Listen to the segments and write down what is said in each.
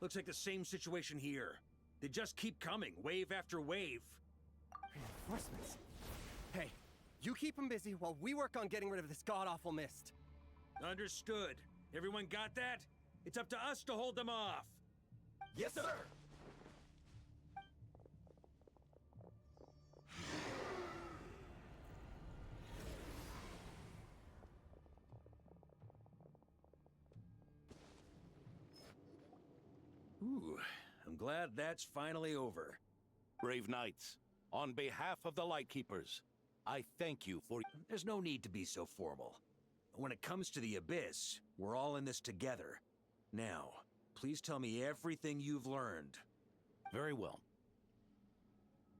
Looks like the same situation here. They just keep coming, wave after wave. Reinforcements. Hey, you keep them busy while we work on getting rid of this god-awful mist. Understood. Everyone got that? It's up to us to hold them off. Yes, sir! Ooh, I'm glad that's finally over. Brave knights, on behalf of the Lightkeepers, I thank you for... There's no need to be so formal. When it comes to the Abyss, we're all in this together. Now, please tell me everything you've learned. Very well.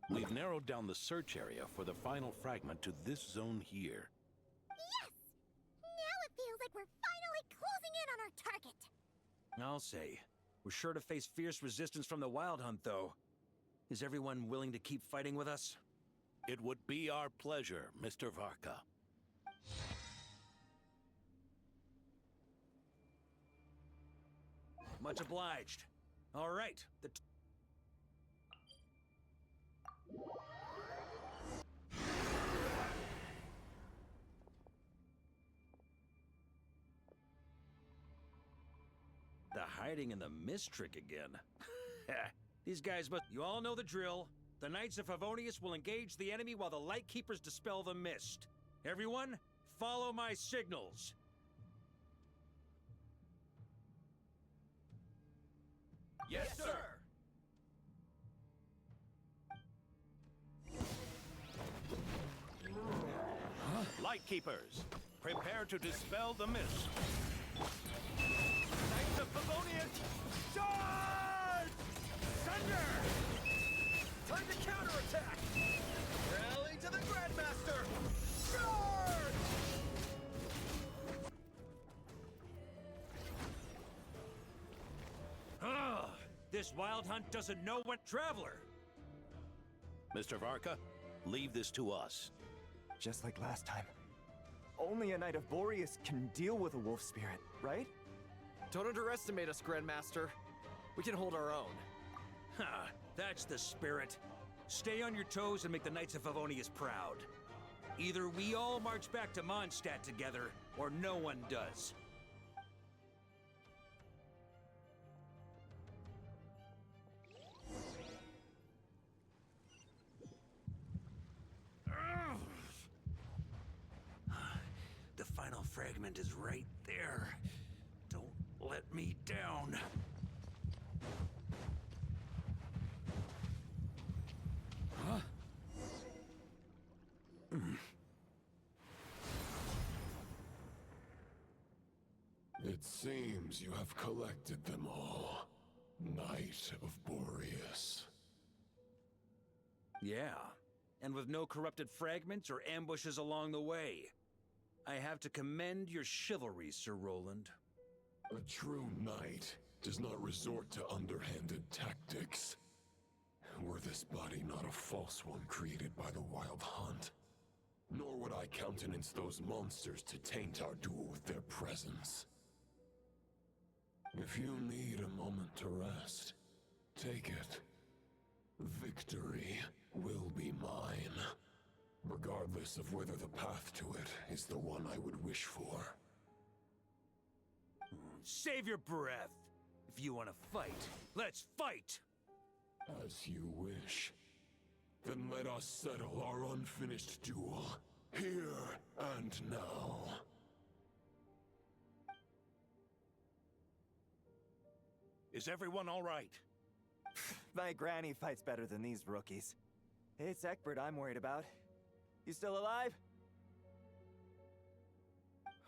We've narrowed down the search area for the final fragment to this zone here. Yes! Now it feels like we're finally closing in on our target. I'll say. We're sure to face fierce resistance from the Wild Hunt, though. Is everyone willing to keep fighting with us? It would be our pleasure, Mr. Varka. Much obliged. All right, The hiding in the mist trick again. These guys must... You all know the drill. The Knights of Favonius will engage the enemy while the Lightkeepers dispel the mist. Everyone, follow my signals. Yes, sir! Lightkeepers, prepare to dispel the mist. Knights of Favonius, charge! Thunder! Time to counterattack! Rally to the Grandmaster! Charge! Ugh! This Wild Hunt doesn't know what Traveler! Mr. Varka, leave this to us. Just like last time. Only a Knight of Boreas can deal with a wolf spirit, right? Don't underestimate us, Grandmaster. We can hold our own. Ha! That's the spirit. Stay on your toes and make the Knights of Favonius proud. Either we all march back to Mondstadt together, or no one does. The final fragment is right there. Don't let me down. Huh? It seems you have collected them all, Knight of Boreas. Yeah, and with no corrupted fragments or ambushes along the way. I have to commend your chivalry, Sir Roland. A true knight does not resort to underhanded tactics. Were this body not a false one created by the Wild Hunt, nor would I countenance those monsters to taint our duel with their presence. If you need a moment to rest, take it. Victory will be mine, regardless of whether the path to it is the one I would wish for. Save your breath! If you want to fight, let's fight! As you wish. Then let us settle our unfinished duel, here and now. Is everyone all right? My granny fights better than these rookies. It's Egbert I'm worried about. You still alive?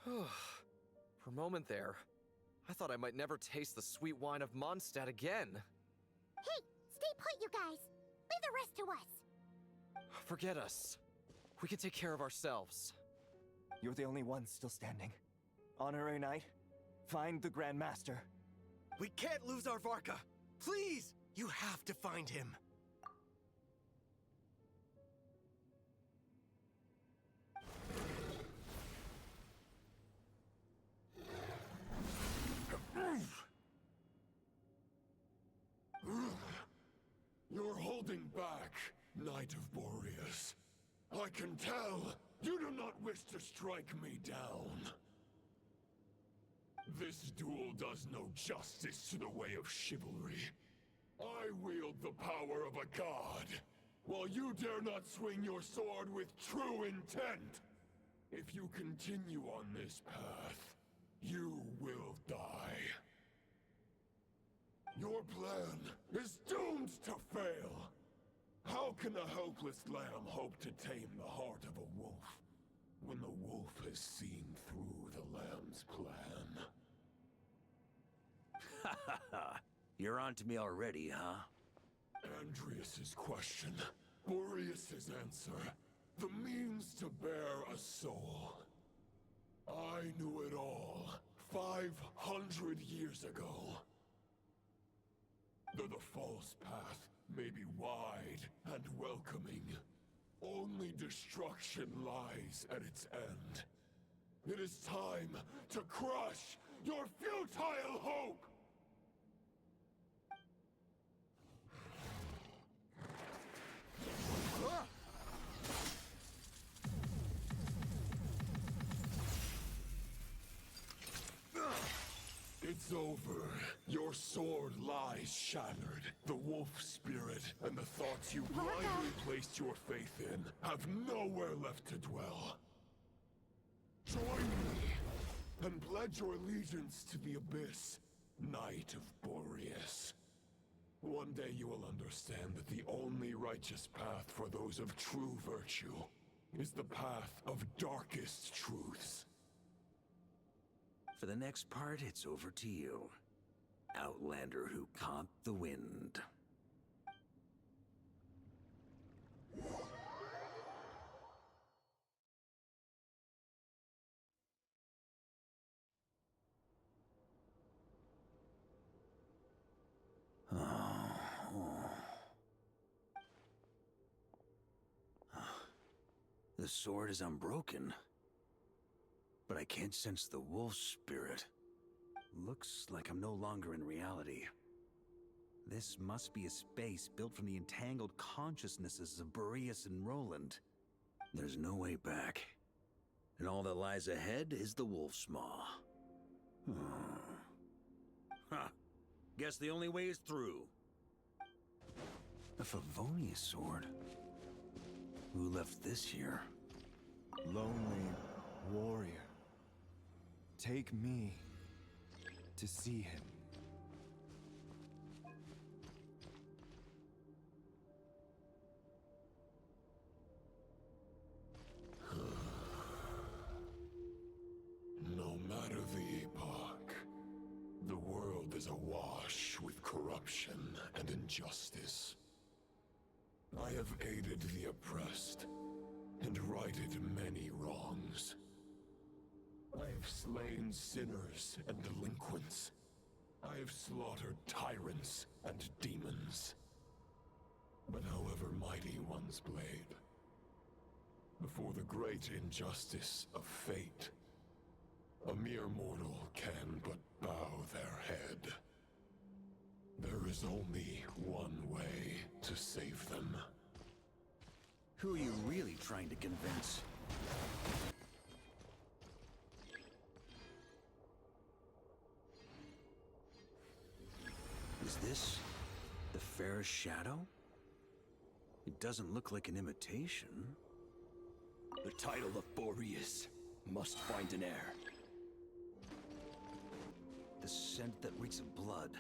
For a moment there, I thought I might never taste the sweet wine of Mondstadt again. Hey, stay put, you guys. Leave the rest to us. Forget us. We can take care of ourselves. You're the only one still standing. Honorary Knight, find the Grand Master. We can't lose our Varka! Please! You have to find him! back, Knight of Boreas. I can tell you do not wish to strike me down. This duel does no justice to the way of chivalry. I wield the power of a god, while you dare not swing your sword with true intent. If you continue on this path, you will die. Your plan is doomed to fail. How can a helpless lamb hope to tame the heart of a wolf, when the wolf has seen through the lamb's plan? Ha ha ha. You're on to me already, huh? Andreas's question, Boreas's answer, the means to bear a soul. I knew it all 500 years ago. Though the false path may be wide and welcoming, only destruction lies at its end. It is time to crush your futile hope! It's over. Your sword lies shattered. The wolf spirit and the thoughts you blindly placed your faith in have nowhere left to dwell. Join me and pledge your allegiance to the abyss, Knight of Boreas. One day you will understand that the only righteous path for those of true virtue is the path of darkest truths. For the next part, it's over to you. Outlander who caught the wind. The sword is unbroken, but I can't sense the wolf spirit. Looks like I'm no longer in reality. This must be a space built from the entangled consciousnesses of Boreas and Roland. There's no way back, and all that lies ahead is the wolf's maw. Huh. Guess the only way is through. A Favonius sword? Who left this here? Lonely warrior. Take me to see him. No matter the epoch, the world is awash with corruption and injustice. I have aided the oppressed and righted many wrongs. I have slain sinners and delinquents. I have slaughtered tyrants and demons. But however mighty one's blade, before the great injustice of fate, a mere mortal can but bow their head. There is only one way to save them. Who are you really trying to convince? Is this the fair shadow? It doesn't look like an imitation. The title of Boreas must find an heir. The scent that reeks of blood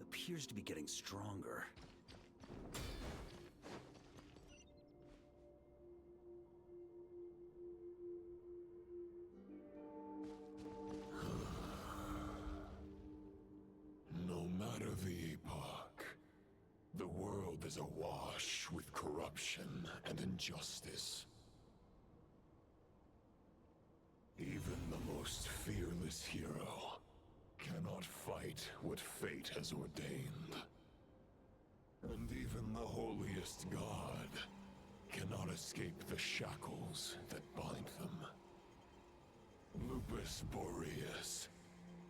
appears to be getting stronger. No matter the epoch, the world is awash with corruption and injustice. Even the most fearless hero cannot fight what fate has ordained. And even the holiest god cannot escape the shackles that bind them. Lupus Boreas,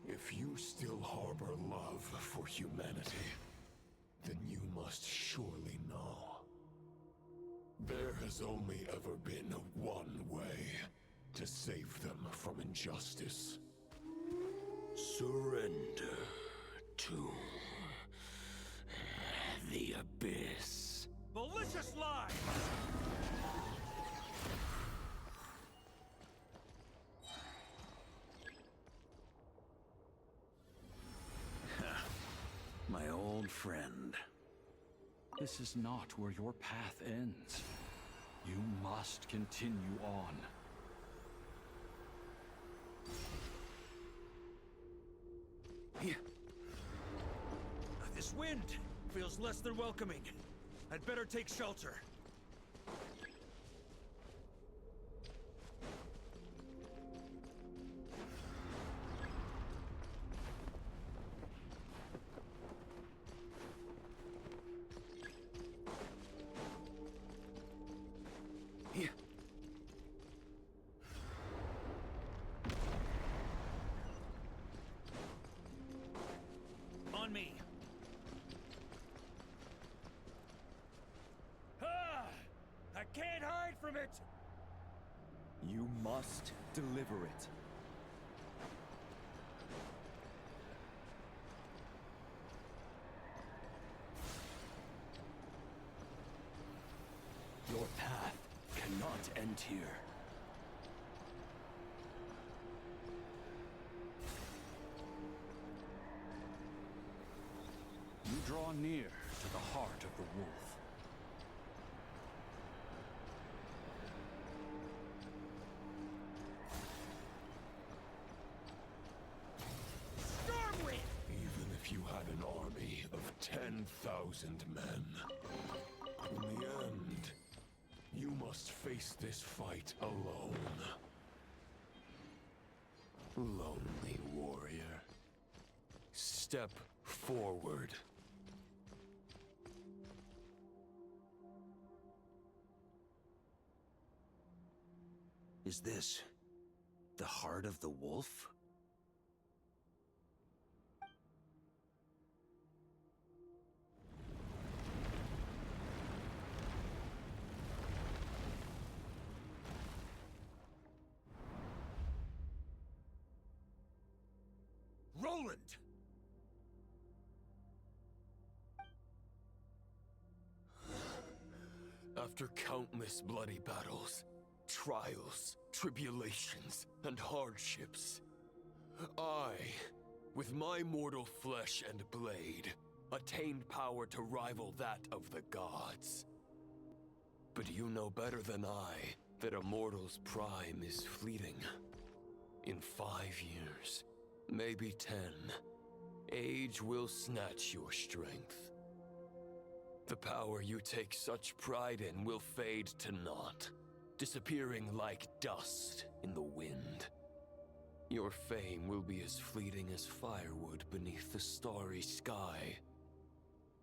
if you still harbor love for humanity, then you must surely know There has only ever been one way to save them from injustice. Surrender to the abyss. Malicious lies! My old friend. This is not where your path ends. You must continue on. This wind feels less than welcoming. I'd better take shelter. On me. I can't hide from it! You must deliver it. Your path cannot end here. You draw near to the heart of the wolf. Even if you had an army of 10,000 men, in the end, you must face this fight alone. Lonely warrior. Step forward. Is this the heart of the wolf? Roland! After countless bloody battles, trials, tribulations, and hardships, I, with my mortal flesh and blade, attained power to rival that of the gods. But you know better than I that a mortal's prime is fleeting. In 5 years, maybe 10, age will snatch your strength. The power you take such pride in will fade to naught, disappearing like dust in the wind. Your fame will be as fleeting as firewood beneath the starry sky,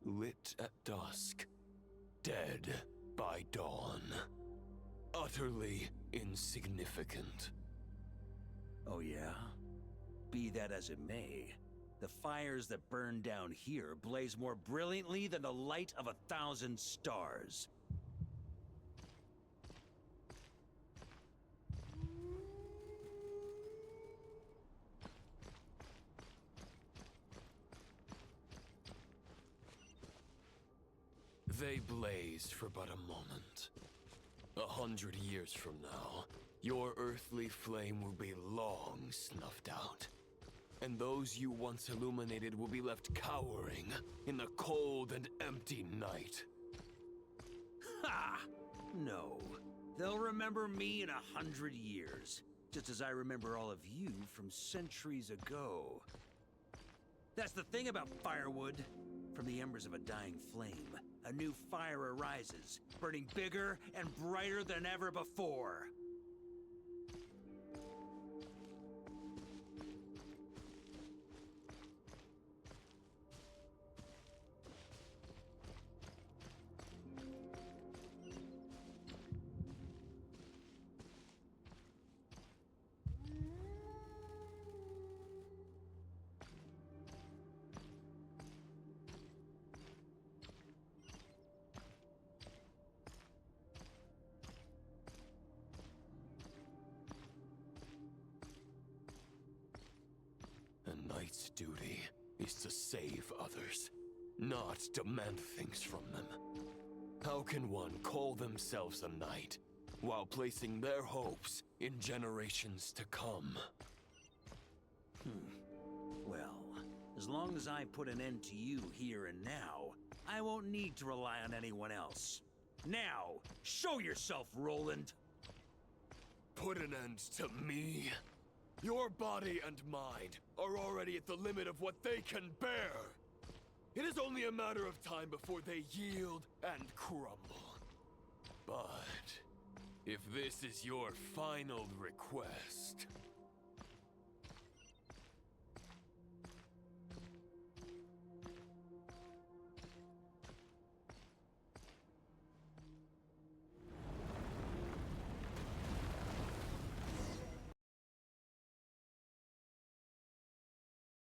lit at dusk, dead by dawn, utterly insignificant. Oh yeah? Be that as it may, the fires that burn down here blaze more brilliantly than the light of 1,000 stars. They blaze for but a moment. 100 years from now, your earthly flame will be long snuffed out. And those you once illuminated will be left cowering in the cold and empty night. Ha! No. They'll remember me in 100 years, just as I remember all of you from centuries ago. That's the thing about firewood. From the embers of a dying flame, a new fire arises, burning bigger and brighter than ever before. duty is to save others, not demand things from them. How can one call themselves a knight while placing their hopes in generations to come? Well, as long as I put an end to you here and now, I won't need to rely on anyone else. Now, show yourself, Roland! Put an end to me? Your body and mind are already at the limit of what they can bear. It is only a matter of time before they yield and crumble. But if this is your final request,